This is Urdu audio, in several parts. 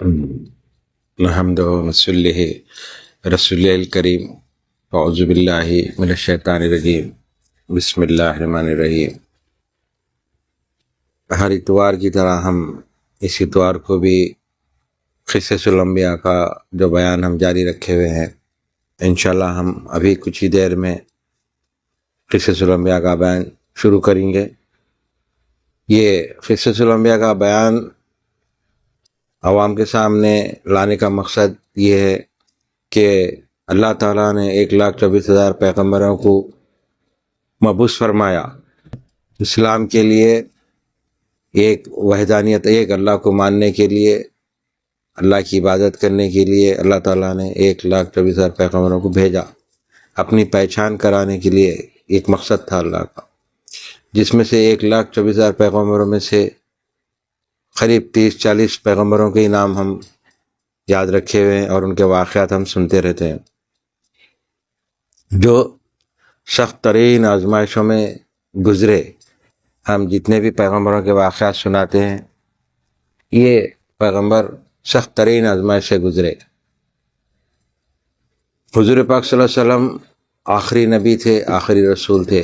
الحمد ونصلی رسول الکریم اعوذ باللہ من الشیطان الرجیم بسم اللہ الرحمن الرحیم۔ ہر اتوار کی طرح ہم اس اتوار کو بھی قصص الانبیاء کا جو بیان ہم جاری رکھے ہوئے ہیں، انشاءاللہ ہم ابھی کچھ ہی دیر میں قصص الانبیاء کا بیان شروع کریں گے۔ یہ قصص الانبیاء کا بیان عوام کے سامنے لانے کا مقصد یہ ہے کہ اللہ تعالیٰ نے 1,24,000 پیغمبروں کو مبعوث فرمایا اسلام کے لیے، ایک وحدانیت، ایک اللہ کو ماننے کے لیے، اللہ کی عبادت کرنے کے لیے اللہ تعالیٰ نے 1,24,000 پیغمبروں کو بھیجا، اپنی پہچان کرانے کے لیے۔ ایک مقصد تھا اللہ کا، جس میں سے 1,24,000 پیغمبروں میں سے قریب 30-40 پیغمبروں کے نام ہم یاد رکھے ہوئے ہیں اور ان کے واقعات ہم سنتے رہتے ہیں، جو سخت ترین آزمائشوں میں گزرے۔ ہم جتنے بھی پیغمبروں کے واقعات سناتے ہیں، یہ پیغمبر سخت ترین آزمائش سے گزرے۔ حضور پاک صلی اللہ علیہ وسلم آخری نبی تھے، آخری رسول تھے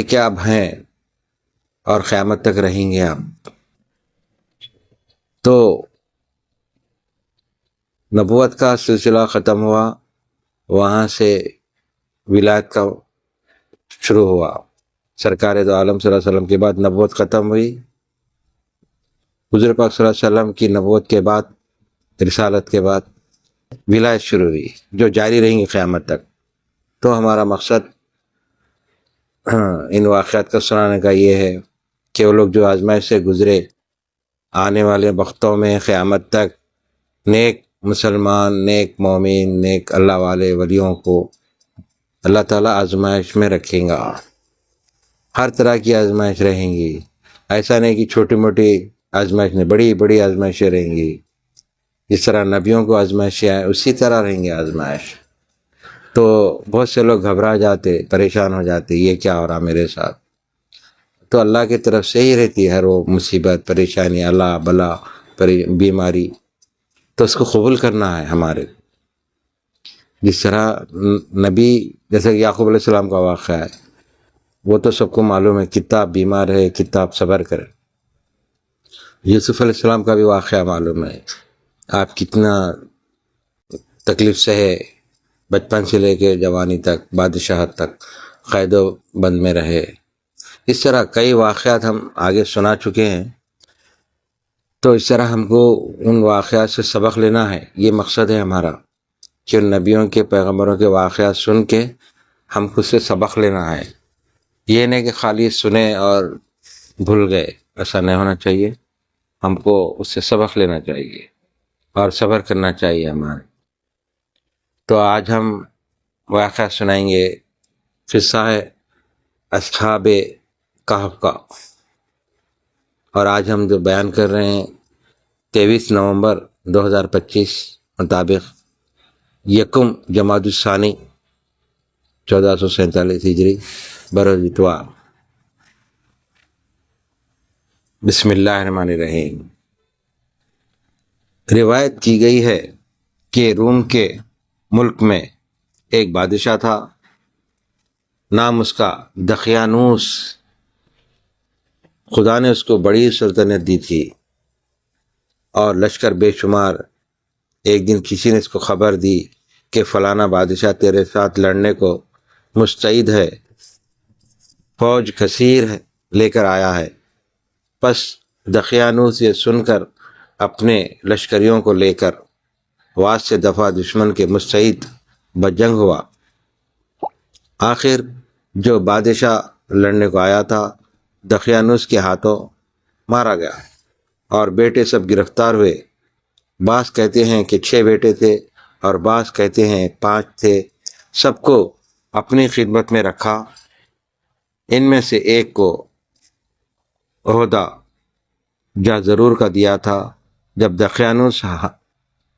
کیا اب ہیں اور قیامت تک رہیں گے ہم۔ تو نبوت کا سلسلہ ختم ہوا، وہاں سے ولایت کا شروع ہوا۔ سرکار دو عالم صلی اللہ علیہ وسلم کے بعد نبوت ختم ہوئی۔ حضور پاک صلی اللہ علیہ وسلم کی نبوت کے بعد، رسالت کے بعد ولایت شروع ہوئی، جو جاری رہیں گی قیامت تک۔ تو ہمارا مقصد ان واقعات کا سنانے کا یہ ہے کہ وہ لوگ جو آزمائش سے گزرے، آنے والے وقتوں میں قیامت تک نیک مسلمان، نیک مومن، نیک اللہ والے ولیوں کو اللہ تعالیٰ آزمائش میں رکھیں گا۔ ہر طرح کی آزمائش رہیں گی، ایسا نہیں کہ چھوٹی موٹی آزمائش نہیں، بڑی بڑی آزمائشیں رہیں گی۔ جس طرح نبیوں کو آزمائشیں آئیں، اسی طرح رہیں گے آزمائش۔ تو بہت سے لوگ گھبرا جاتے، پریشان ہو جاتے، یہ کیا ہو رہا میرے ساتھ؟ تو اللہ کی طرف سے ہی رہتی ہے ہر وہ مصیبت، پریشانی، اللہ بلا، بیماری، تو اس کو قبول کرنا ہے ہمارے۔ جس طرح نبی، جیسے کہ یعقوب علیہ السلام کا واقعہ ہے، وہ تو سب کو معلوم ہے، کتنا بیمار ہے، کتنا صبر کرے۔ یوسف علیہ السلام کا بھی واقعہ معلوم ہے، آپ کتنا تکلیف سہے، بچپن سے لے کے جوانی تک، بادشاہت تک قید و بند میں رہے۔ اس طرح کئی واقعات ہم آگے سنا چکے ہیں۔ تو اس طرح ہم کو ان واقعات سے سبق لینا ہے، یہ مقصد ہے ہمارا، کہ ان نبیوں کے، پیغمبروں کے واقعات سن کے ہم خود سے سبق لینا ہے۔ یہ نہیں کہ خالی سنے اور بھول گئے، ایسا نہیں ہونا چاہیے۔ ہم کو اس سے سبق لینا چاہیے اور صبر کرنا چاہیے ہمارے۔ تو آج ہم واقعہ سنائیں گے، قصہ ہے اصحاب کہف کا، اور آج ہم جو بیان کر رہے ہیں 23 نومبر 2025 مطابق 1 جمادی الثانی 1447 ہجری بروز اتوار۔ بسم اللہ الرحمن الرحیم۔ روایت کی گئی ہے کہ روم کے ملک میں ایک بادشاہ تھا، نام اس کا دقیانوس۔ خدا نے اس کو بڑی سلطنت دی تھی اور لشکر بے شمار۔ ایک دن کسی نے اس کو خبر دی کہ فلانا بادشاہ تیرے ساتھ لڑنے کو مستعد ہے، فوج کثیر لے کر آیا ہے۔ پس دقیانوس یہ سن کر اپنے لشکریوں کو لے کر واس سے دفع دشمن کے مستعد بجنگ ہوا۔ آخر جو بادشاہ لڑنے کو آیا تھا دقیانوس کے ہاتھوں مارا گیا اور بیٹے سب گرفتار ہوئے۔ بعض کہتے ہیں کہ 6 بیٹے تھے اور بعض کہتے ہیں 5 تھے۔ سب کو اپنی خدمت میں رکھا۔ ان میں سے ایک کو عہدہ جا ضرور کا دیا تھا۔ جب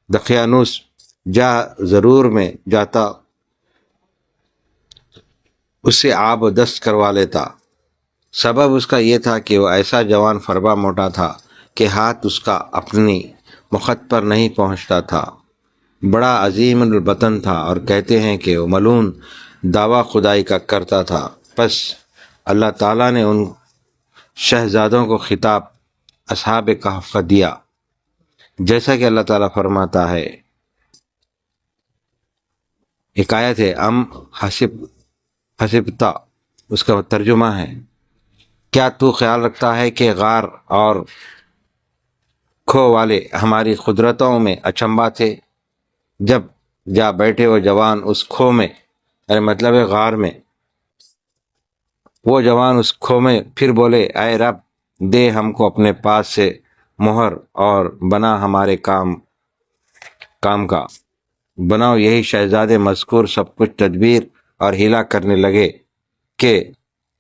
دقیانوس جا ضرور میں جاتا، اس سے آب و دست کروا لیتا۔ سبب اس کا یہ تھا کہ وہ ایسا جوان فربا موٹا تھا کہ ہاتھ اس کا اپنی مخد پر نہیں پہنچتا تھا، بڑا عظیم البطن تھا، اور کہتے ہیں کہ وہ ملعون دعویٰ خدائی کا کرتا تھا۔ پس اللہ تعالیٰ نے ان شہزادوں کو خطاب اصحاب کہف کا دیا، جیسا کہ اللہ تعالیٰ فرماتا ہے، حکایت ہے، حسبتا اس کا ترجمہ ہے، کیا تو خیال رکھتا ہے کہ غار اور کھو والے ہماری قدرتوں میں اچنبا تھے؟ جب جا بیٹھے وہ جوان اس کھو میں، مطلب ہے غار میں، وہ جوان اس کھو میں پھر بولے، اے رب دے ہم کو اپنے پاس سے مہر اور بنا ہمارے کام کا بناؤ۔ یہی شہزادے مذکور سب کچھ تدبیر اور ہیلا کرنے لگے کہ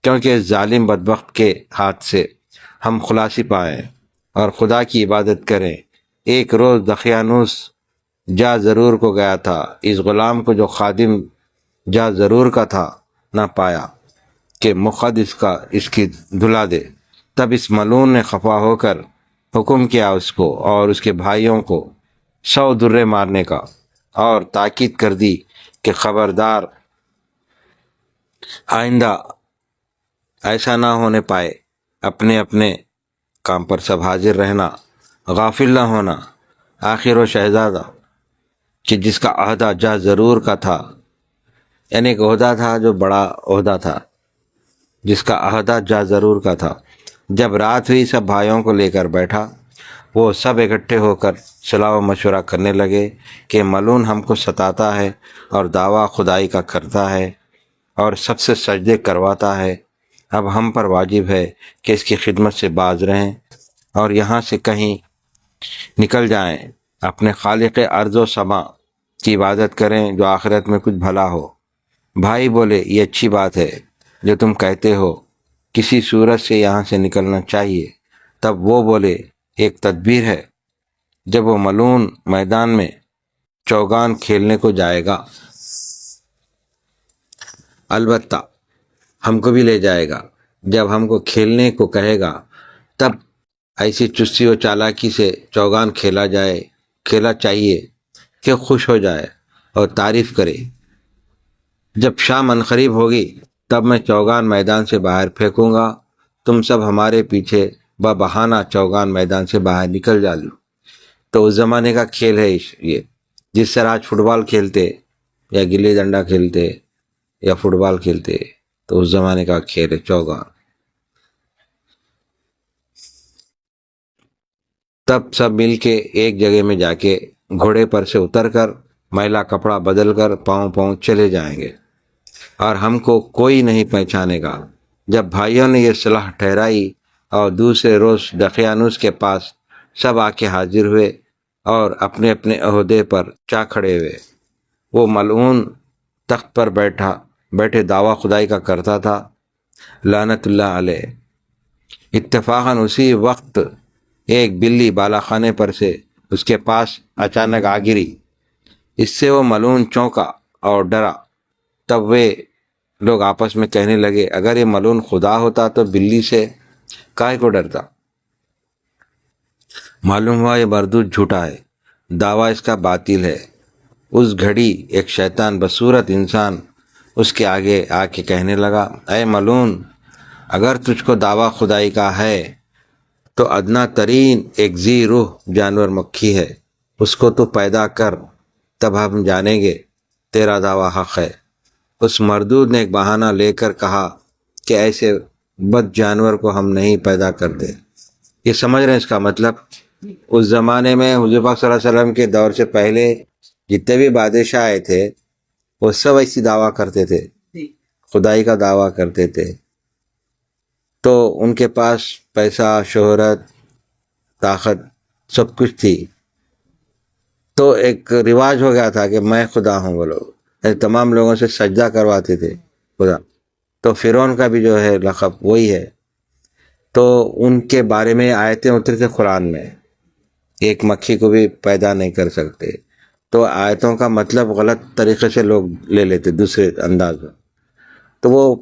کیونکہ اس ظالم بدبخت کے ہاتھ سے ہم خلاصی پائیں اور خدا کی عبادت کریں۔ ایک روز دقیانوس جا ضرور کو گیا تھا، اس غلام کو جو خادم جا ضرور کا تھا نہ پایا کہ مخد اس کی دھلا دے۔ تب اس ملعون نے خفا ہو کر حکم کیا اس کو اور اس کے بھائیوں کو 100 درے مارنے کا، اور تاکید کر دی کہ خبردار آئندہ ایسا نہ ہونے پائے، اپنے اپنے کام پر سب حاضر رہنا، غافل نہ ہونا۔ آخر وہ شہزادہ کہ جس کا عہدہ جا ضرور کا تھا، یعنی ایک عہدہ تھا جو بڑا عہدہ تھا، جس کا عہدہ جا ضرور کا تھا، جب رات ہوئی سب بھائیوں کو لے کر بیٹھا، وہ سب اکٹھے ہو کر صلاح و مشورہ کرنے لگے کہ ملعون ہم کو ستاتا ہے اور دعویٰ خدائی کا کرتا ہے اور سب سے سجدے کرواتا ہے۔ اب ہم پر واجب ہے کہ اس کی خدمت سے باز رہیں اور یہاں سے کہیں نکل جائیں، اپنے خالق ارض و سما کی عبادت کریں جو آخرت میں کچھ بھلا ہو۔ بھائی بولے، یہ اچھی بات ہے جو تم کہتے ہو، کسی صورت سے یہاں سے نکلنا چاہیے۔ تب وہ بولے، ایک تدبیر ہے، جب وہ ملعون میدان میں چوگان کھیلنے کو جائے گا، البتہ ہم کو بھی لے جائے گا۔ جب ہم کو کھیلنے کو کہے گا تب ایسی چستی و چالاکی سے چوگان کھیلا چاہیے کہ خوش ہو جائے اور تعریف کرے۔ جب شام عنقریب ہوگی تب میں چوگان میدان سے باہر پھینکوں گا، تم سب ہمارے پیچھے بہانہ چوگان میدان سے باہر نکل جالو۔ تو اس زمانے کا کھیل ہے یہ، جس طرح آج فٹ بال کھیلتے یا گلی ڈنڈا کھیلتے یا فٹ بال کھیلتے، تو اس زمانے کا کھیل ہے چوگان۔ تب سب مل کے ایک جگہ میں جا کے گھوڑے پر سے اتر کر میلا کپڑا بدل کر پاؤں چلے جائیں گے اور ہم کو کوئی نہیں پہچانے گا۔ جب بھائیوں نے یہ صلاح ٹھہرائی اور دوسرے روز دقیانوس کے پاس سب آ کے حاضر ہوئے اور اپنے اپنے عہدے پر چا کھڑے ہوئے۔ وہ ملعون تخت پر بیٹھے دعویٰ خدائی کا کرتا تھا، لعنت اللہ علیہ۔ اتفاقاً اسی وقت ایک بلی بالا خانے پر سے اس کے پاس اچانک آ گری، اس سے وہ ملعون چونکا اور ڈرا۔ تب وہ لوگ آپس میں کہنے لگے، اگر یہ ملعون خدا ہوتا تو بلی سے کائے کو ڈرتا؟ معلوم ہوا یہ مردود جھوٹا ہے، دعویٰ اس کا باطل ہے۔ اس گھڑی ایک شیطان بصورت انسان اس کے آگے آ کے کہنے لگا، اے ملعون، اگر تجھ کو دعویٰ خدائی کا ہے تو ادنا ترین ایک ذی روح جانور مکھی ہے، اس کو تو پیدا کر، تب ہم جانیں گے تیرا دعویٰ حق ہے۔ اس مردود نے ایک بہانہ لے کر کہا کہ ایسے بد جانور کو ہم نہیں پیدا کرتے۔ یہ سمجھ رہے ہیں اس کا مطلب؟ اس زمانے میں حضور پاک صلی اللہ علیہ وسلم کے دور سے پہلے جتنے بھی بادشاہ آئے تھے وہ سب ایسی دعویٰ کرتے تھے، خدائی کا دعویٰ کرتے تھے، تو ان کے پاس پیسہ، شہرت، طاقت سب کچھ تھی، تو ایک رواج ہو گیا تھا کہ میں خدا ہوں، وہ لوگ تمام لوگوں سے سجدہ کرواتے تھے خدا۔ تو فرعون کا بھی جو ہے لقب وہی ہے، تو ان کے بارے میں آیتیں اتری تھے قرآن میں، ایک مکھی کو بھی پیدا نہیں کر سکتے۔ تو آیتوں کا مطلب غلط طریقے سے لوگ لے لیتے دوسرے انداز میں۔ تو وہ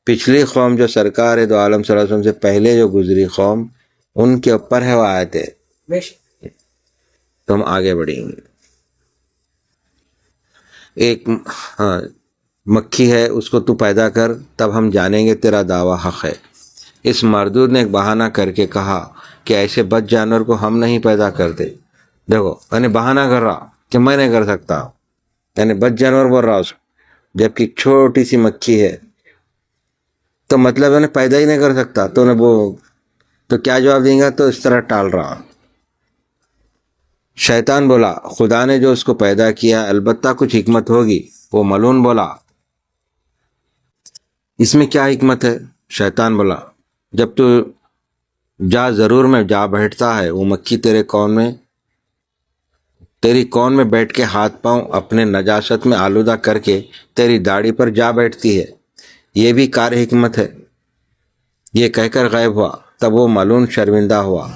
پچھلی قوم جو سرکار دو عالم صلی اللہ علیہ وسلم سے پہلے جو گزری قوم، ان کے اوپر ہے وہ آیتیں. تو ہم آگے بڑھیں گے. ایک مکھی ہے، اس کو تو پیدا کر، تب ہم جانیں گے تیرا دعویٰ حق ہے. اس مردود نے ایک بہانہ کر کے کہا کہ ایسے بد جانور کو ہم نہیں پیدا کرتے. دیکھو یعنی بہانہ کر رہا کہ میں نہیں کر سکتا، یعنی بد جانور بول رہا اس کو، جبکہ ایک چھوٹی سی مکھی ہے. تو مطلب ہے پیدا ہی نہیں کر سکتا. تو کیا جواب دیں گا؟ تو اس طرح ٹال رہا. شیطان بولا خدا نے جو اس کو پیدا کیا البتہ کچھ حکمت ہوگی. وہ ملعون بولا اس میں کیا حکمت ہے؟ شیطان بولا جب تو جا ضرور میں جا بیٹھتا ہے، وہ مکھی تیری کون میں بیٹھ کے ہاتھ پاؤں اپنے نجاست میں آلودہ کر کے تیری داڑھی پر جا بیٹھتی ہے، یہ بھی کار حکمت ہے. یہ کہہ کر غائب ہوا. تب وہ ملعون شرمندہ ہوا.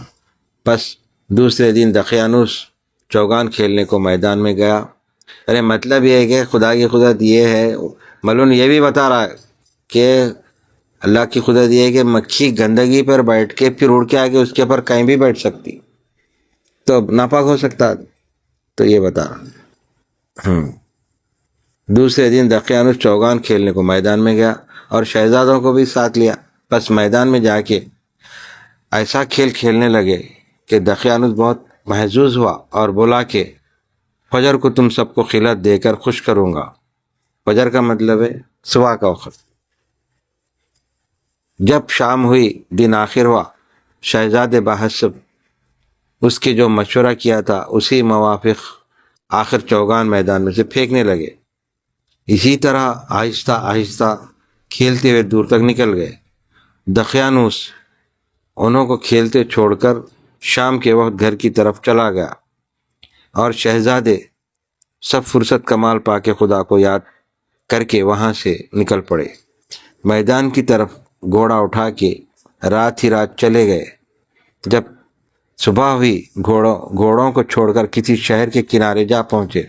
پس دوسرے دن دقیانوس چوگان کھیلنے کو میدان میں گیا. ارے مطلب یہ ہے کہ خدا کی قدرت یہ ہے. ملعون یہ بھی بتا رہا ہے کہ اللہ کی قدرت یہ ہے کہ مکھی گندگی پر بیٹھ کے پھر اڑ کے آگے اس کے پر کہیں بھی بیٹھ سکتی، تو ناپاک ہو سکتا. تو یہ بتا رہا. دوسرے دن دقیانوس چوگان کھیلنے کو میدان میں گیا اور شہزادوں کو بھی ساتھ لیا. پس میدان میں جا کے ایسا کھیل کھیلنے لگے کہ دقیانوس بہت محظوظ ہوا اور بولا کہ فجر کو تم سب کو خلعت دے کر خوش کروں گا. فجر کا مطلب ہے صبح کا وقت. جب شام ہوئی، دن آخر ہوا، شہزادے بحسب اس کے جو مشورہ کیا تھا اسی موافق آخر چوگان میدان میں سے پھینکنے لگے. اسی طرح آہستہ آہستہ کھیلتے ہوئے دور تک نکل گئے. دقیانوس انہوں کو کھیلتے چھوڑ کر شام کے وقت گھر کی طرف چلا گیا اور شہزادے سب فرصت کمال پا کے خدا کو یاد کر کے وہاں سے نکل پڑے. میدان کی طرف گھوڑا اٹھا کے رات ہی رات چلے گئے. جب صبح ہوئی گھوڑوں کو چھوڑ کر کسی شہر کے کنارے جا پہنچے.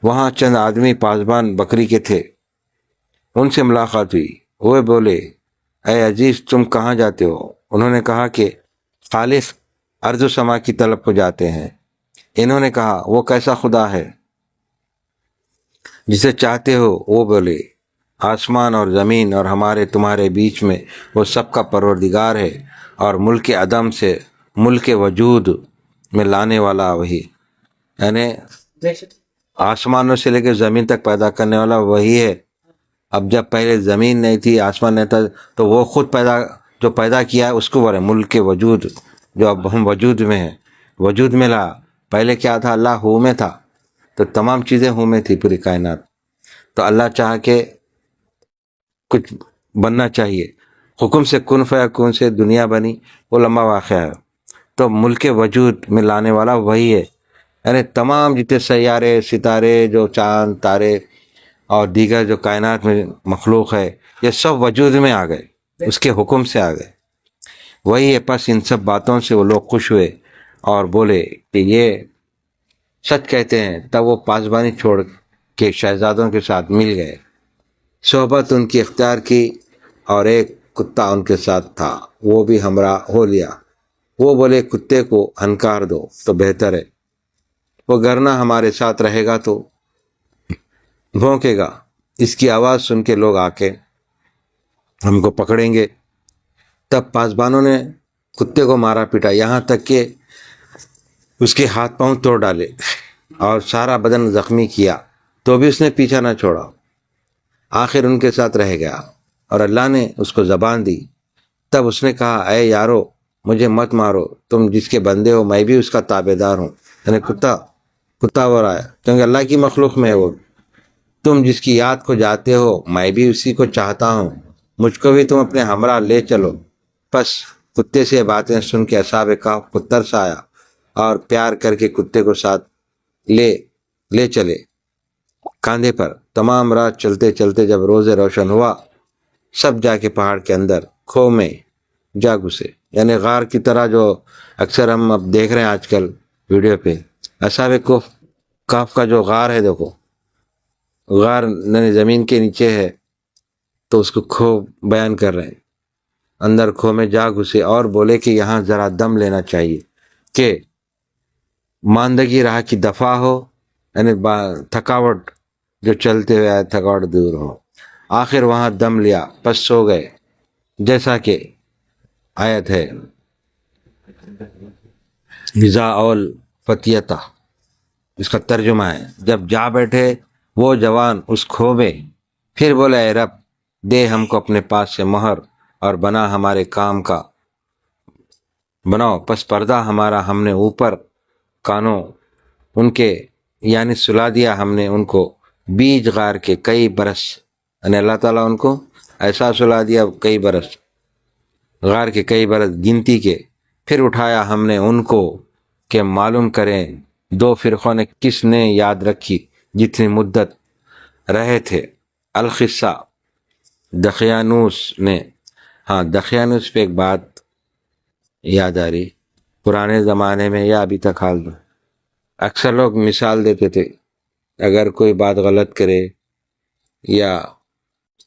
وہاں چند آدمی پاسبان بکری کے تھے. ان سے ملاقات ہوئی. وہ بولے اے عزیز تم کہاں جاتے ہو؟ انہوں نے کہا کہ خالق ارض و سما کی طلب کو جاتے ہیں. انہوں نے کہا وہ کیسا خدا ہے جسے چاہتے ہو؟ وہ بولے آسمان اور زمین اور ہمارے تمہارے بیچ میں وہ سب کا پروردگار ہے اور ملک عدم سے ملک وجود میں لانے والا وہی، یعنی آسمانوں سے لے کے زمین تک پیدا کرنے والا وہی ہے. اب جب پہلے زمین نہیں تھی، آسمان نہیں تھا، تو وہ خود جو پیدا کیا ہے اس کو بولے ملک وجود. جو اب ہم وجود میں ہیں، وجود میں لا. پہلے کیا تھا؟ اللہ ہو میں تھا، تو تمام چیزیں ہو میں تھی، پوری کائنات. تو اللہ چاہ کے کچھ بننا چاہیے، حکم سے کن فیکون سے دنیا بنی، وہ لمبا واقعہ ہے. تو ملک وجود میں لانے والا وہی ہے. یعنی تمام جتنے سیارے، ستارے، جو چاند، تارے اور دیگر جو کائنات میں مخلوق ہے، یہ سب وجود میں آ گئے، اس کے حکم سے آ گئے. وہی ہے. پس ان سب باتوں سے وہ لوگ خوش ہوئے اور بولے کہ یہ سچ کہتے ہیں. تب وہ پاسبانی چھوڑ کے شہزادوں کے ساتھ مل گئے، صحبت ان کی اختیار کی، اور ایک کتا ان کے ساتھ تھا، وہ بھی ہمراہ ہو لیا. وہ بولے کتے کو ہنکار دو تو بہتر ہے، وہ گرنا ہمارے ساتھ رہے گا تو بھونکے گا. اس کی آواز سن کے لوگ آ کے ہم کو پکڑیں گے. تب پاسبانوں نے کتے کو مارا پیٹا، یہاں تک کہ اس کے ہاتھ پاؤں توڑ ڈالے اور سارا بدن زخمی کیا، تو بھی اس نے پیچھا نہ چھوڑا. آخر ان کے ساتھ رہ گیا اور اللہ نے اس کو زبان دی. تب اس نے کہا اے یارو مجھے مت مارو، تم جس کے بندے ہو میں بھی اس کا تابع دار ہوں. یعنی کتا ہو رہا ہے کیونکہ اللہ کی مخلوق میں ہے وہ. تم جس کی یاد کو جاتے ہو میں بھی اسی کو چاہتا ہوں، مجھ کو بھی تم اپنے ہمراہ لے چلو. پس کتے سے باتیں سن کے اصحاب کہف کو ترس آیا اور پیار کر کے کتے کو ساتھ لے چلے کاندھے پر. تمام رات چلتے چلتے جب روز روشن ہوا، سب جا کے پہاڑ کے اندر کھو میں جا گھسے. یعنی غار کی طرح جو اکثر ہم اب دیکھ رہے ہیں آج کل ویڈیو پہ، اصحاب کہف کا جو غار ہے، دیکھو غار زمین کے نیچے ہے، تو اس کو کھو بیان کر رہے ہیں. اندر کھو میں جا گھسے اور بولے کہ یہاں ذرا دم لینا چاہیے کہ ماندگی راہ کی دفع ہو، یعنی تھکاوٹ جو چلتے ہوئے آئے تھکاوٹ دور ہو۔ آخر وہاں دم لیا، پس سو گئے، جیسا کہ آیت ہے غذا اول فتیتہ، اس کا ترجمہ ہے جب جا بیٹھے وہ جوان اس کھو میں، پھر بولا اے رب دے ہم کو اپنے پاس سے مہر اور بنا ہمارے کام کا بناؤ، پس پردہ ہمارا ہم نے اوپر کانوں ان کے، یعنی سلا دیا ہم نے ان کو بیج غار کے کئی برس، یعنی اللہ تعالیٰ ان کو ایسا سلا دیا کئی برس، غار کے کئی برس گنتی کے، پھر اٹھایا ہم نے ان کو کہ معلوم کریں دو فرقوں نے کس نے یاد رکھی جتنی مدت رہے تھے۔ القصہ دقیانوس نے، ہاں دقیانوس پہ ایک بات یاد آ رہی، پرانے زمانے میں یا ابھی تک حال میں اکثر لوگ مثال دیتے تھے، اگر کوئی بات غلط کرے یا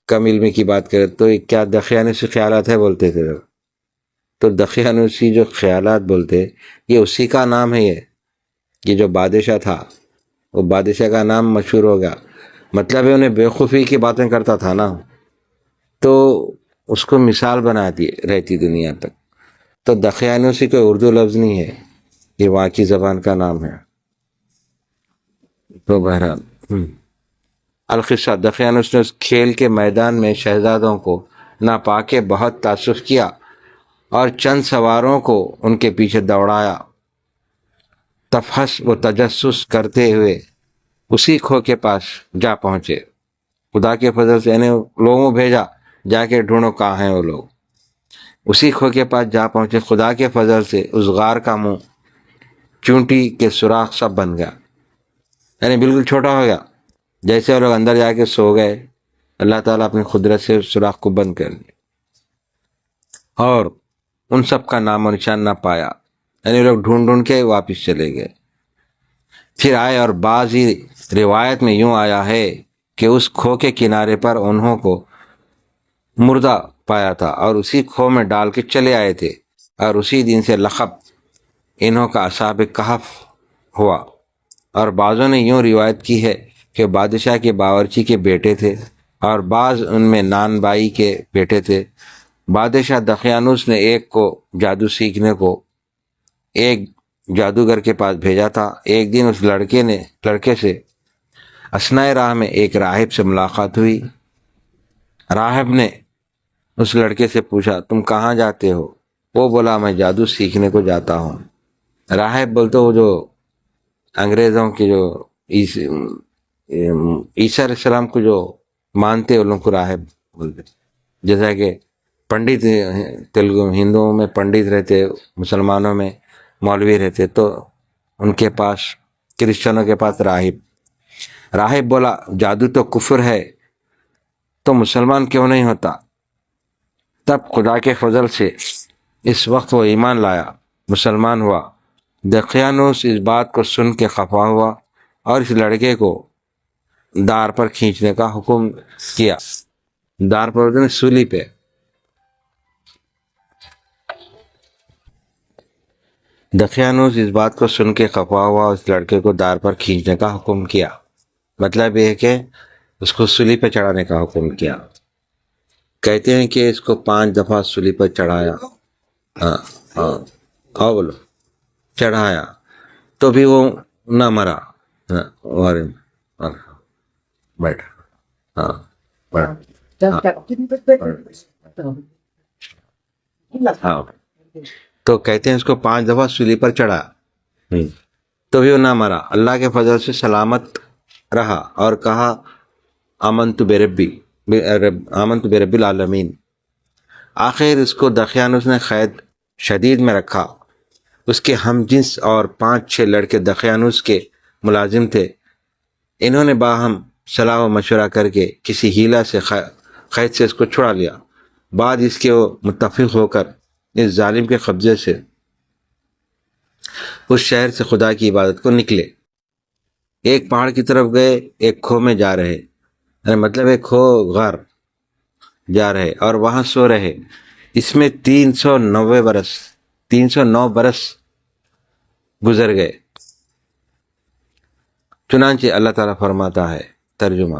کم علمی کی بات کرے تو یہ کیا دقیانوسی خیالات ہے بولتے تھے لوگ، تو دقیانوسی جو خیالات بولتے یہ اسی کا نام ہے، یہ جو بادشاہ تھا وہ بادشاہ کا نام مشہور ہو گیا، مطلب ہے انہیں بیوقوفی کی باتیں کرتا تھا نا، تو اس کو مثال بناتی رہتی دنیا تک۔ تو دقیانوسی کوئی اردو لفظ نہیں ہے، یہ وہاں کی زبان کا نام ہے۔ تو بہرحال القصہ دقیانوس نے اس کھیل کے میدان میں شہزادوں کو ناپا کے بہت تعسف کیا اور چند سواروں کو ان کے پیچھے دوڑایا، تفحص و تجسس کرتے ہوئے اسی کھو کے پاس جا پہنچے۔ خدا کے فضل سے یعنی لوگوں بھیجا جا کے ڈھونڈو کہاں ہیں وہ لوگ، اسی کھو کے پاس جا پہنچے۔ خدا کے فضل سے اس غار کا منہ چونٹی کے سوراخ سب بن گیا، یعنی بالکل چھوٹا ہو گیا، جیسے وہ لوگ اندر جا کے سو گئے اللہ تعالیٰ اپنی قدرت سے سوراخ کو بند کر دیا، اور ان سب کا نام و نشان نہ پایا، یعنی لوگ ڈھونڈ ڈھونڈ کے واپس چلے گئے۔ پھر آئے اور بعض ہی روایت میں یوں آیا ہے کہ اس کھو کے کنارے پر انہوں کو مردہ پایا تھا اور اسی کھو میں ڈال کے چلے آئے تھے، اور اسی دن سے لقب انہوں کا اصحاب کہف ہوا۔ اور بعضوں نے یوں روایت کی ہے کہ بادشاہ کے باورچی کے بیٹے تھے، اور بعض ان میں نان بائی کے بیٹے تھے۔ بادشاہ دقیانوس نے ایک کو جادو سیکھنے کو ایک جادوگر کے پاس بھیجا تھا۔ ایک دن اس لڑکے سے اثناء راہ میں ایک راہب سے ملاقات ہوئی۔ راہب نے اس لڑکے سے پوچھا تم کہاں جاتے ہو؟ وہ بولا میں جادو سیکھنے کو جاتا ہوں۔ راہب بولتے وہ جو انگریزوں کی جو عیسیٰ علیہ السلام کو جو مانتے ان لوگوں کو راہب بولتے، جیسا کہ پنڈت تیلگو ہندوؤں میں پنڈت رہتے، مسلمانوں میں مولوی رہتے، تو ان کے پاس کرسچنوں کے پاس راہب بولا جادو تو کفر ہے تو مسلمان کیوں نہیں ہوتا؟ تب خدا کے فضل سے اس وقت وہ ایمان لایا، مسلمان ہوا۔ دقیانوس اس بات کو سن کے خفا ہوا اور اس لڑکے کو دار پر کھینچنے کا حکم کیا، دار پر سولی پہ۔ دقیانوس اس بات کو سن کے خفا ہوا اور اس لڑکے کو دار پر کھینچنے کا حکم کیا، مطلب یہ ہے کہ اس کو سولی پہ چڑھانے کا حکم کیا۔ کہتے ہیں کہ اس کو 5 دفعہ سولی پر چڑھایا، بولو چڑھایا تو بھی وہ نہ مرا۔ بیٹھ تو کہتے ہیں اس کو 5 دفعہ سولی پر چڑھا تو بھی وہ نہ مرا، اللہ کے فضل سے سلامت رہا، اور کہا آمنت برب العالمین۔ آخر اس کو دقیانوس نے قید شدید میں رکھا۔ اس کے ہم جنس اور 5-6 لڑکے دقیانوس کے ملازم تھے، انہوں نے باہم صلاح و مشورہ کر کے کسی ہیلا سے قید سے اس کو چھڑا لیا۔ بعد اس کے وہ متفق ہو کر اس ظالم کے قبضے سے اس شہر سے خدا کی عبادت کو نکلے، ایک پہاڑ کی طرف گئے، ایک کھو میں جا رہے، مطلب ایک کھو غار جا رہے اور وہاں سو رہے۔ اس میں 309 برس گزر گئے۔ چنانچہ اللہ تعالیٰ فرماتا ہے ترجمہ،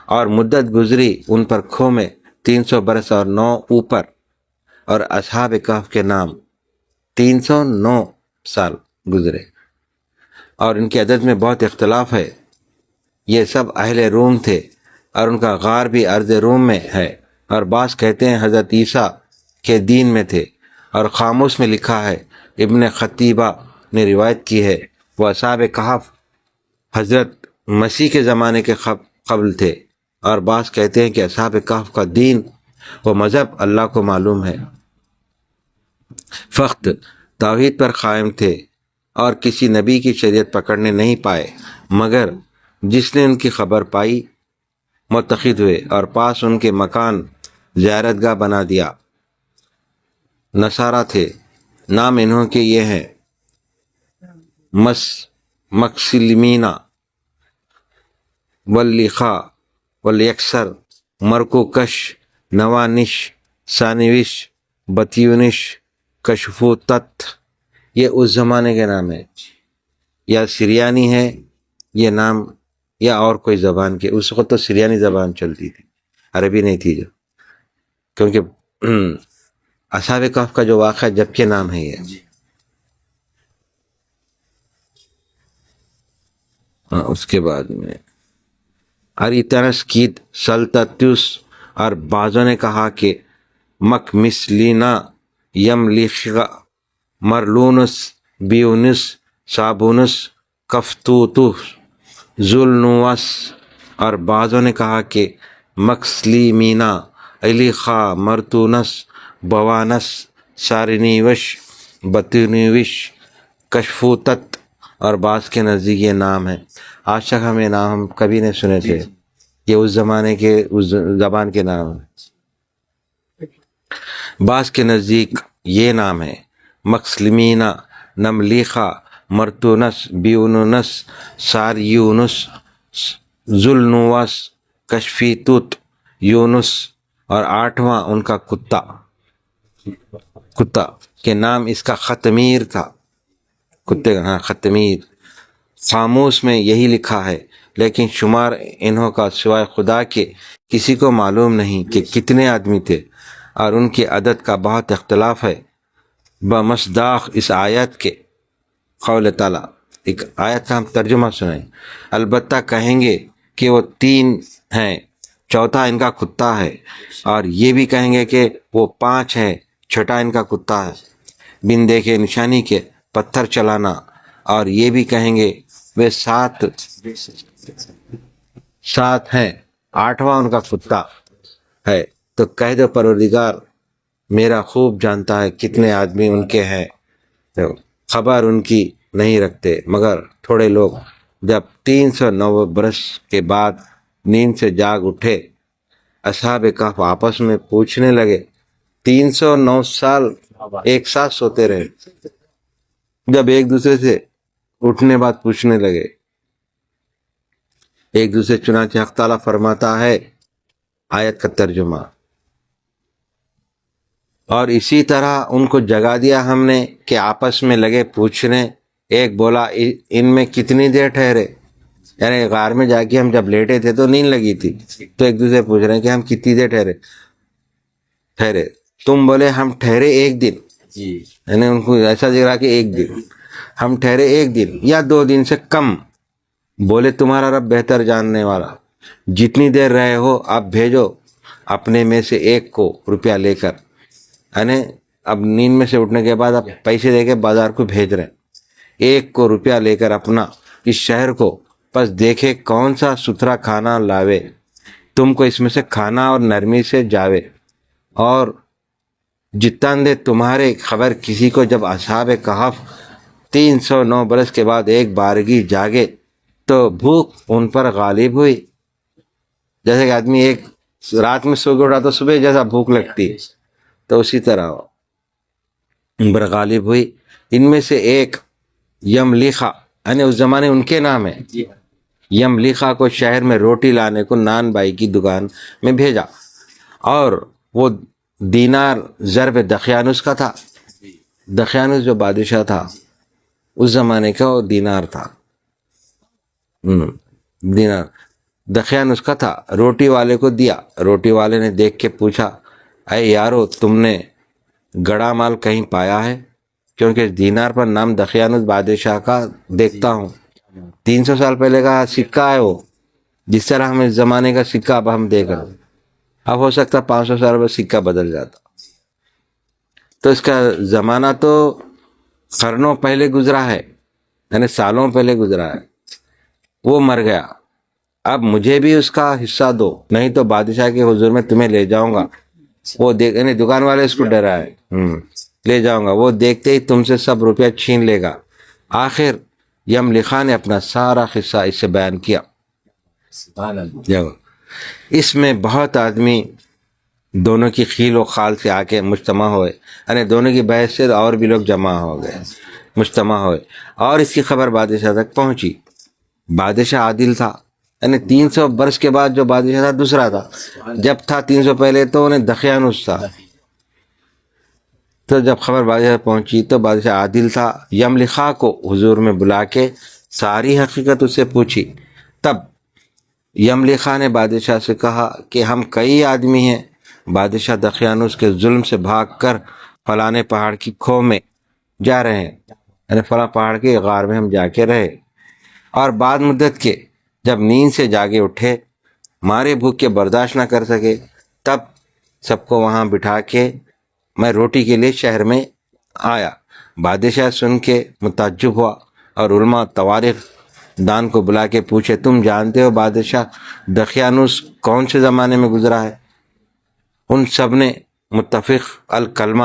اور مدت گزری ان پر کھو میں 300 برس اور 9 اوپر، اور اصحاب کہف کے نام 309 سال گزرے، اور ان کی عدد میں بہت اختلاف ہے۔ یہ سب اہل روم تھے، اور ان کا غار بھی ارض روم میں ہے، اور بعض کہتے ہیں حضرت عیسیٰ کے دین میں تھے، اور قاموس میں لکھا ہے، ابن خطیبہ نے روایت کی ہے، وہ اصحاب کہف حضرت مسیح کے زمانے کے قبل تھے، اور بعض کہتے ہیں کہ اصحاب کہف کا دین و مذہب اللہ کو معلوم ہے، فقط توحید پر قائم تھے، اور کسی نبی کی شریعت پکڑنے نہیں پائے، مگر جس نے ان کی خبر پائی متخذ ہوئے، اور پاس ان کے مکان زیارت گاہ بنا دیا۔ نصارہ تھے، نام انہوں کے یہ ہیں، مکسلمینا، واللخا، والیکسر، مرکوکش، نوانش، سانوش، بتیونش، کشفوتت۔ یہ اس زمانے کے نام ہے، یا سریانی ہے یہ نام، یا اور کوئی زبان کے۔ اس وقت تو سریانی زبان چلتی تھی، عربی نہیں تھی، جو کیونکہ اصحاب کہف کا جو واقعہ جب کے نام ہے یہ۔ اس کے بعد میں اریتنس کیت سلطتیوس، اور بعضوں نے کہا کہ مکمسلینا، یملیخا، مرلونس، بیونس، صابونس، کفتوتوس، ذوالنواس، اور بعضوں نے کہا کہ مکسلیمینا، علیخا، مرتونس، بوانس، سارنیوش، بطنیوش، کشفوتت، اور بعض کے نزدیک یہ نام ہے۔ آج تک ہم یہ نام ہم کبھی نہیں سنے تھے، یہ اس زمانے کے اس زبان کے نام ہیں۔ بعض کے نزدیک یہ نام ہے، مکسلمینا، نملیخا، مرتونس، بیونس، ساریونس، ذوالنواس، کشفیتوت، یونس، اور 8واں ان کا کتا کے نام اس کا ختمیر تھا، کتے کا، ہاں ختمیر۔ قاموس میں یہی لکھا ہے، لیکن شمار انہوں کا سوائے خدا کے کسی کو معلوم نہیں کہ کتنے آدمی تھے، اور ان کی عدد کا بہت اختلاف ہے، بمصداق اس آیت کے قول تعالیٰ۔ ایک آیت کا ہم ترجمہ سنیں، البتہ کہیں گے کہ وہ 3 ہیں، چوتھا ان کا کتا ہے، اور یہ بھی کہیں گے کہ وہ 5 ہیں، چھٹا ان کا کتا ہے، بن دیکھے نشانی کے پتھر چلانا، اور یہ بھی کہیں گے وہ 7 ہیں، 8واں ان کا کتا ہے۔ تو کہہ دو پروردگار میرا خوب جانتا ہے کتنے آدمی ان کے ہیں، تو خبر ان کی نہیں رکھتے، مگر تھوڑے لوگ جب 309 برس کے بعد نیند سے جاگ اٹھے، اصحاب کہف آپس میں پوچھنے لگے، 309 سال ایک ساتھ سوتے رہے، جب ایک دوسرے سے اٹھنے بعد پوچھنے لگے ایک دوسرے، چنانچہ حق تعالیٰ فرماتا ہے آیت کا ترجمہ، اور اسی طرح ان کو جگا دیا ہم نے کہ آپس میں لگے پوچھنے، ایک بولا ان میں کتنی دیر ٹھہرے، یعنی غار میں جا کے ہم جب لیٹے تھے تو نیند لگی تھی، تو ایک دوسرے پوچھ رہے ہیں کہ ہم کتنی دیر ٹھہرے، تم بولے ہم ٹھہرے 1 دن، یعنی ان کو ایسا دکھ رہا کہ 1 دن، ہم ٹھہرے 1 دن یا 2 دن سے کم، بولے تمہارا رب بہتر جاننے والا، جتنی دیر رہے ہو آپ بھیجو اپنے میں سے ایک کو روپیہ لے کر، یعنی اب نیند میں سے اٹھنے کے بعد آپ پیسے دے کے بازار کو بھیج رہے ہیں، ایک کو روپیہ لے کر اپنا اس شہر کو، پس دیکھے کون سا ستھرا کھانا لاوے، تم کو اس میں سے کھانا اور نرمی سے جاوے، اور جتنا دے تمہارے خبر کسی کو، جب اصحاب کہف 309 برس کے بعد ایک بارگی جاگے تو بھوک ان پر غالب ہوئی، جیسے کہ آدمی ایک رات میں سو کے اٹھا تو صبح جیسا بھوک لگتی، تو اسی طرح ان پر غالب ہوئی۔ ان میں سے ایک یملیخا، یعنی اس زمانے ان کے نام ہے، یملیخا کو شہر میں روٹی لانے کو نان بائی کی دکان میں بھیجا، اور وہ دینار ضرب دقیانوس کا تھا. دقیانوس جو بادشاہ تھا اس زمانے کا وہ دینار تھا. دینار دقیانوس کا تھا. روٹی والے کو دیا. روٹی والے نے دیکھ کے پوچھا اے یارو تم نے گڑا مال کہیں پایا ہے؟ کیونکہ دینار پر نام دقیانوس بادشاہ کا دیکھتا ہوں. 300 سال پہلے کا سکہ ہے وہ. جس طرح ہم اس زمانے کا سکہ اب ہم دیکھ رہے ہیں. اب ہو سکتا 500 سال بعد سکہ بدل جاتا. تو اس کا زمانہ تو قرنوں پہلے گزرا ہے، یعنی سالوں پہلے گزرا ہے. وہ مر گیا. اب مجھے بھی اس کا حصہ دو، نہیں تو بادشاہ کے حضور میں تمہیں لے جاؤں گا. وہ یعنی دکان والے اس کو ڈرا ہے، لے جاؤں گا. وہ دیکھتے ہی تم سے سب روپیہ چھین لے گا. آخر یملخا نے اپنا سارا قصہ اس سے بیان کیا. اس میں بہت آدمی دونوں کی خیل و خال سے آ کے مجتمع ہوئے، یعنی دونوں کی بحث سے اور بھی لوگ جمع ہو گئے، مجتمع ہوئے، اور اس کی خبر بادشاہ تک پہنچی. بادشاہ عادل تھا، یعنی 300 برس کے بعد جو بادشاہ تھا دوسرا تھا. جب تھا 300 پہلے تو انہیں دقیانوس تھا. تو جب خبر بادشاہ پہنچی تو بادشاہ عادل تھا. یملخا کو حضور میں بلا کے ساری حقیقت اس سے پوچھی. تب یملخا نے بادشاہ سے کہا کہ ہم کئی آدمی ہیں، بادشاہ دقیانوس کے ظلم سے بھاگ کر فلانے پہاڑ کی کھو میں جا رہے ہیں، یعنی فلاں پہاڑ کے غار میں ہم جا کے رہے، اور بعد مدت کے جب نیند سے جاگے اٹھے، مارے بھوک کے برداشت نہ کر سکے، تب سب کو وہاں بٹھا کے میں روٹی کے لیے شہر میں آیا. بادشاہ سن کے متعجب ہوا اور علماء تواریخ دان کو بلا کے پوچھے تم جانتے ہو بادشاہ دقیانوس کون سے زمانے میں گزرا ہے؟ ان سب نے متفق الکلمہ،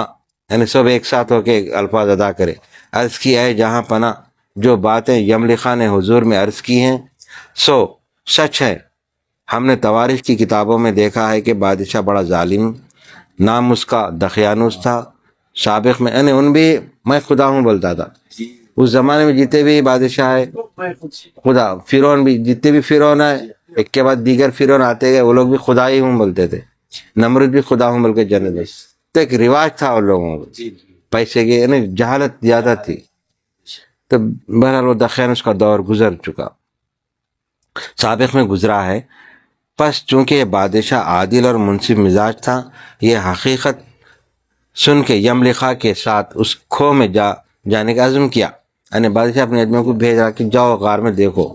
یعنی سب ایک ساتھ ہو کے الفاظ ادا کرے. عرض کی اے جہاں پناہ، جو باتیں یملخا نے حضور میں عرض کی ہیں سو سچ ہے. ہم نے تواریخ کی کتابوں میں دیکھا ہے کہ بادشاہ بڑا ظالم، نام اس کا دقیانوس تھا. سابق میں یعنی ان بھی میں خدا ہوں بولتا تھا. اس زمانے میں جتنے بھی بادشاہ ہے خدا، فرعون بھی، جتنے بھی فرعون ہے ایک کے بعد دیگر فرعون آتے گئے، وہ لوگ بھی خدا ہی ہوں بولتے تھے. نمرود بھی خدا ہوں بول کے جنت ہے. تو ایک رواج تھا ان لوگوں کو، پیسے کی یعنی جہالت زیادہ تھی. تو بہرحال وہ دقیانوس کا دور گزر چکا، سابق میں گزرا ہے. پس چونکہ یہ بادشاہ عادل اور منصف مزاج تھا، یہ حقیقت سن کے یملخا کے ساتھ اس کھو میں جانے کا عزم کیا. یعنی بادشاہ اپنے آدمیوں کو بھیجا کہ جاؤ غار میں دیکھو.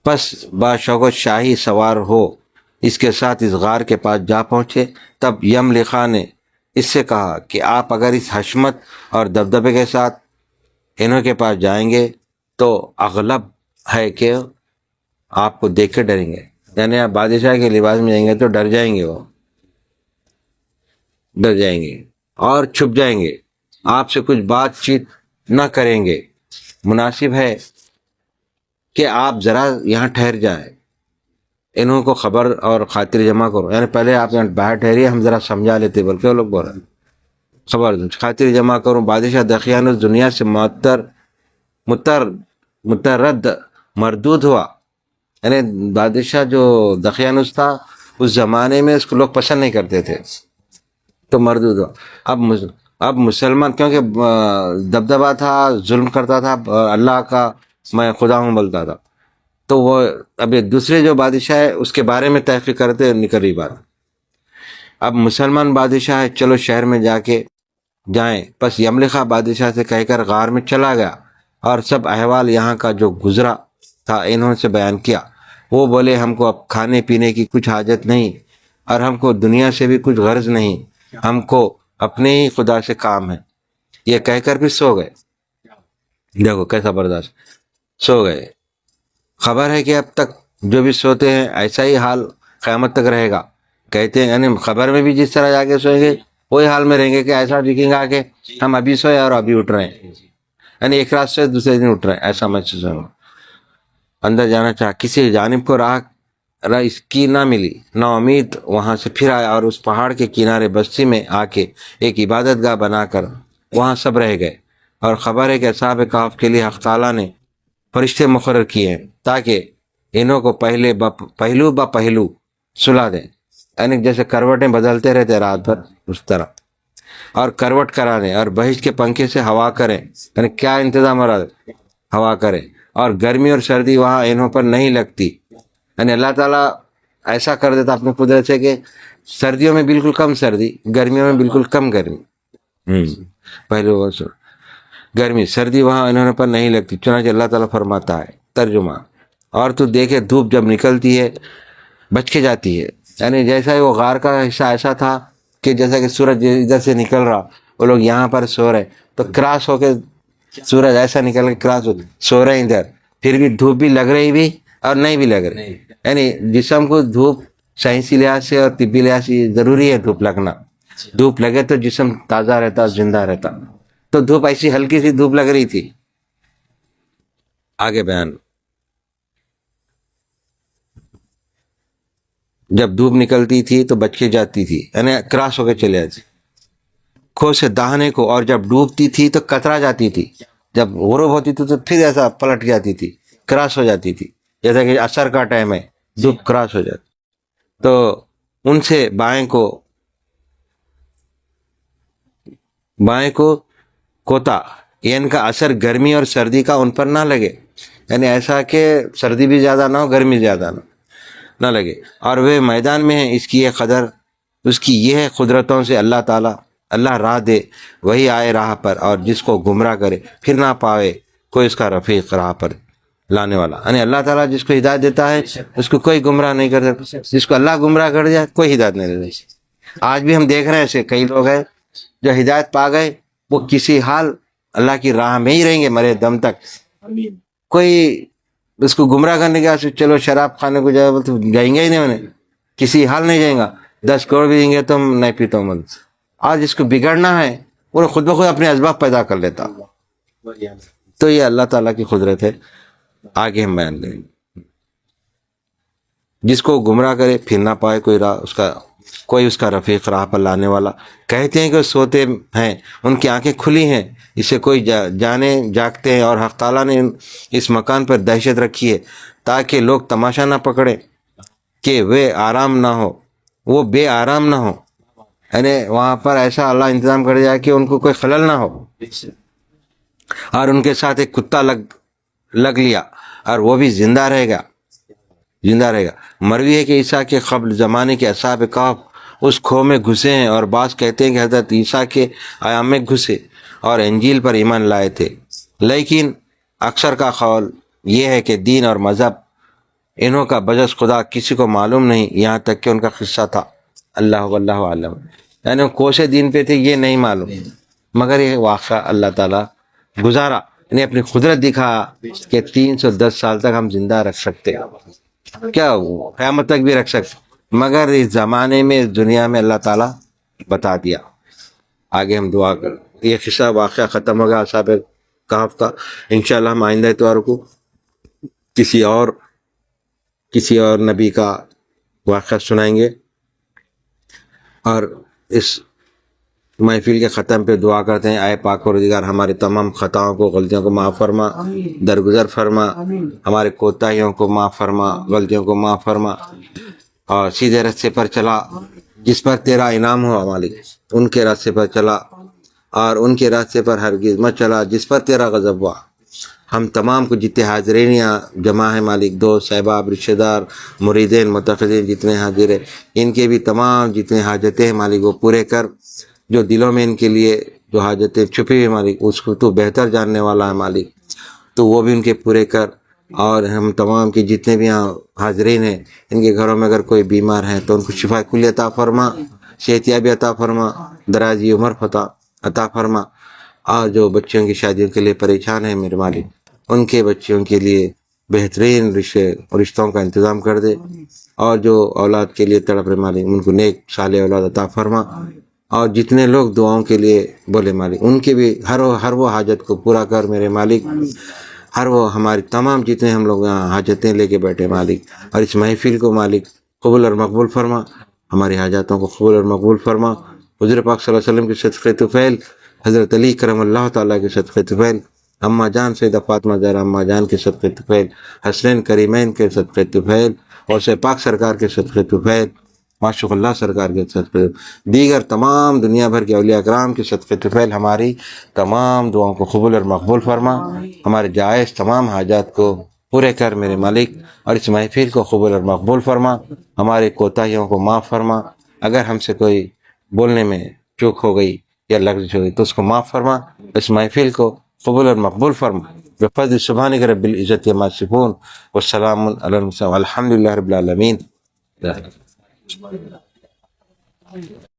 پس باشوکت شاہی سوار ہو اس کے ساتھ اس غار کے پاس جا پہنچے. تب یملخا نے اس سے کہا کہ آپ اگر اس حشمت اور دبدبے کے ساتھ انہوں کے پاس جائیں گے تو اغلب ہے کہ آپ کو دیکھ کے ڈریں گے. یعنی آپ بادشاہ کے لباس میں جائیں گے تو ڈر جائیں گے، وہ ڈر جائیں گے اور چھپ جائیں گے، آپ سے کچھ بات چیت نہ کریں گے. مناسب ہے کہ آپ ذرا یہاں ٹھہر جائیں، انہوں کو خبر اور خاطر جمع کرو. یعنی پہلے آپ یہاں باہر ٹھہریے، ہم ذرا سمجھا لیتے، بلکہ وہ لوگ بول رہے ہیں خبر خاطر جمع کروں. بادشاہ دقیانوس دنیا سے مترد مردود ہوا. یعنی بادشاہ جو دقیانوس تھا اس زمانے میں اس کو لوگ پسند نہیں کرتے تھے تو مردود ہوا. اب مسلمان کیونکہ دبدبا تھا، ظلم کرتا تھا، اللہ کا میں خدا ہوں بولتا تھا، تو وہ اب دوسرے جو بادشاہ ہے اس کے بارے میں تحقیق کرتے نکل رہی بات. اب مسلمان بادشاہ ہے، چلو شہر میں جا کے جائیں. پس یملخا بادشاہ سے کہہ کر غار میں چلا گیا اور سب احوال یہاں کا جو گزرا تھا انہوں سے بیان کیا. وہ بولے ہم کو اب کھانے پینے کی کچھ حاجت نہیں اور ہم کو دنیا سے بھی کچھ غرض نہیں، ہم کو اپنے ہی خدا سے کام ہے. یہ کہہ کر بھی سو گئے. دیکھو کیسا برداشت، سو گئے. خبر ہے کہ اب تک جو بھی سوتے ہیں ایسا ہی حال قیامت تک رہے گا. کہتے ہیں یعنی خبر میں بھی جس طرح جا کے سوئیں گے وہی حال میں رہیں گے کہ ایسا دکھیں گا کہ ہم ابھی سوئے اور ابھی اٹھ رہے ہیں، یعنی ایک رات سے دوسرے دن اٹھ رہے ہیں، ایسا محسوس ہوگا. اندر جانا چاہا، کسی جانب کو راہ اس کی نہ ملی، نا امید وہاں سے پھر آیا اور اس پہاڑ کے کنارے بستی میں آ کے ایک عبادت گاہ بنا کر وہاں سب رہ گئے. اور خبر ہے کہ اصحاب کہف کے لیے حق تعالیٰ نے فرشتے مقرر کیے ہیں تاکہ انہوں کو پہلو با پہلو سلا دیں، یعنی جیسے کروٹیں بدلتے رہتے رات بھر اس طرح، اور کروٹ کرانے اور بہشت کے پنکھے سے ہوا کریں، یعنی کیا انتظام ہو رہا ہے، ہوا کریں، اور گرمی اور سردی وہاں انہوں پر نہیں لگتی، یعنی اللہ تعالیٰ ایسا کر دیتا اپنی قدرت سے کہ سردیوں میں بالکل کم سردی، گرمیوں میں بالکل کم گرمی، پہلے وہ گرمی سردی وہاں انہوں پر نہیں لگتی، چنانچہ اللہ تعالیٰ فرماتا ہے ترجمہ، اور تو دیکھے دھوپ جب نکلتی ہے بچ کے جاتی ہے، یعنی جیسا ہی وہ غار کا حصہ ایسا تھا کہ جیسا کہ سورج ادھر سے نکل رہا، وہ لوگ یہاں پر سو رہے تو کراس ہو کے سورج ایسا نکل کے کراس ہو سو رہے ادھر، پھر بھی دھوپ بھی لگ رہی بھی اور نہیں بھی لگ رہی، یعنی جسم کو دھوپ سائنسی لحاظ سے اور طبی لحاظ سے ضروری ہے دھوپ لگنا، دھوپ لگے تو جسم تازہ رہتا زندہ رہتا، تو دھوپ ایسی ہلکی سی دھوپ لگ رہی تھی۔ آگے بیان، جب دھوپ نکلتی تھی تو بچ کے جاتی تھی، یعنی کراس ہو کے چلے جاتی کھو سے دہنے کو، اور جب ڈوبتی تھی تو کترا جاتی تھی، جب غروب ہوتی تھی تو پھر ایسا پلٹ جاتی تھی، کراس ہو جاتی تھی، جیسا کہ عصر کا ٹائم ہے دھوپ کراس ہو جاتی، تو ان سے بائیں کو کوتا، یہ ان کا اثر گرمی اور سردی کا ان پر نہ لگے، یعنی ایسا کہ سردی بھی زیادہ نہ ہو گرمی زیادہ نہ لگے، اور وہ میدان میں ہیں، اس کی یہ قدر، اس کی یہ ہے قدرتوں سے اللہ تعالیٰ، اللہ راہ دے وہی آئے راہ پر، اور جس کو گمراہ کرے پھر نہ پاوے کوئی اس کا رفیق راہ پر لانے والا، یعنی اللہ تعالیٰ جس کو ہدایت دیتا ہے اس کو کوئی گمراہ نہیں کر سکتا، جس کو اللہ گمراہ کر دیا کوئی ہدایت نہیں دیتا۔ آج بھی ہم دیکھ رہے ہیں ایسے کئی لوگ ہیں جو ہدایت پا گئے، وہ کسی حال اللہ کی راہ میں ہی رہیں گے مرے دم تک، کوئی اس کو گمراہ کرنے کے واسطے چلو شراب کھانے کو جائے تو جائیں گے ہی نہیں، انہیں کسی حال نہیں جائیں گا، 10 کروڑ بھی دیں گے تو نہیں پیتا ہوں مت، آج جس کو بگڑنا ہے وہ خود بخود اپنے اسباب پیدا کر لیتا، تو یہ اللہ تعالیٰ کی قدرت ہے۔ آگے ہم بیان لیں، جس کو گمراہ کرے پھر نہ پائے کوئی اس کا رفیق راہ پر لانے والا، کہتے ہیں کہ سوتے ہیں ان کی آنکھیں کھلی ہیں، اسے کوئی جانے جاگتے ہیں، اور حق تعالیٰ نے اس مکان پر دہشت رکھی ہے تاکہ لوگ تماشا نہ پکڑے کہ وہ بے آرام نہ ہو، یعنی وہاں پر ایسا اللہ انتظام کر جائے کہ ان کو کوئی خلل نہ ہو، اور ان کے ساتھ ایک کتا لگ لیا اور وہ بھی زندہ رہے گا۔ مروی ہے کہ عیسیٰ کے قبل زمانے کے اصحاب کہف اس کھو میں گھسے ہیں، اور بعض کہتے ہیں کہ حضرت عیسیٰ کے ایام میں گھسے اور انجیل پر ایمان لائے تھے، لیکن اکثر کا قول یہ ہے کہ دین اور مذہب انہوں کا بجز خدا کسی کو معلوم نہیں، یہاں تک کہ ان کا قصہ تھا، اللہ عالم، یعنی وہ کوشے دین پہ تھے یہ نہیں معلوم، مگر یہ واقعہ اللہ تعالیٰ گزارا، یعنی اپنی قدرت دکھا کہ 310 سال تک ہم زندہ رکھ سکتے، کیا قیامت تک بھی رکھ سکتے، مگر اس زمانے میں اس دنیا میں اللہ تعالیٰ بتا دیا۔ آگے ہم دعا کر، یہ قصہ واقعہ ختم ہو گیا اصحاب کہف کا، انشاءاللہ ہم آئندہ اتوار کو کسی اور نبی کا واقعہ سنائیں گے، اور اس محفل کے ختم پہ دعا کرتے ہیں، اے پاک پروردگار ہمارے تمام خطاؤں کو، غلطیوں کو معاف فرما، درگزر فرما، ہمارے کوتاہیوں کو معاف فرما، غلطیوں کو معاف فرما، اور سیدھے راستے پر چلا، جس پر تیرا انعام ہو مالک ان کے راستے پر چلا، اور ان کے راستے پر ہرگز مت چلا جس پر تیرا غضب ہوا۔ ہم تمام کو جتنے حاضرین یہاں جمع ہیں مالک، دوست احباب رشتہ دار مریدین متقدین جتنے حاضر ہیں، ان کے بھی تمام جتنے حاجتیں ہیں مالک وہ پورے کر، جو دلوں میں ان کے لیے جو حاجتیں چھپی ہوئی مالک اس کو تو بہتر جاننے والا ہے مالک، تو وہ بھی ان کے پورے کر، اور ہم تمام کے جتنے بھی یہاں حاضرین ہیں ان کے گھروں میں اگر کوئی بیمار ہیں تو ان کو شفا کلی عطا فرما، صحت یابی عطا فرما، درازی عمر عطا فرما، اور جو بچوں کی شادیوں کے لیے پریشان ہیں میرے مالک ان کے بچوں کے لیے بہترین رشتوں کا انتظام کر دے، اور جو اولاد کے لیے تڑپ رہے مالک ان کو نیک صالح اولاد عطا فرما، اور جتنے لوگ دعاؤں کے لیے بولے مالک ان کے بھی ہر وہ حاجت کو پورا کر میرے مالک، ہر وہ ہماری تمام جتنے ہم لوگ یہاں حاجتیں لے کے بیٹھے مالک، اور اس محفل کو مالک قبول اور مقبول فرما، ہماری حاجاتوں کو قبول اور مقبول فرما، حضور پاک صلی اللہ علیہ وسلم کے صدقے طفیل، حضرت علی کرم اللہ تعالیٰ کے صدقے طفیل، اماں جان سیدہ فاطمہ زہرا اماں جان کے صدقے طفیل، حسنین کریمین کے صدقے طفیل، اور سے پاک سرکار کے صدقے طفیل، معشوق اللہ سرکار کے صدقے، دیگر تمام دنیا بھر کے اولیاء کرام کے صدقے طفیل ہماری تمام دعاؤں کو قبول اور مقبول فرما، ہمارے جائز تمام حاجات کو پورے کر میرے مالک، اور اس محفل کو قبول اور مقبول فرما، ہمارے کوتاہیوں کو معاف فرما، اگر ہم سے کوئی بولنے میں چوک ہو گئی یا لغزش ہو گئی تو اس کو معاف فرما، اس محفل کو قبول اور مقبول فرما، بفضل سبحانک رب العزت عما یصفون والسلام علی المرسلین والحمد للہ رب العالمین۔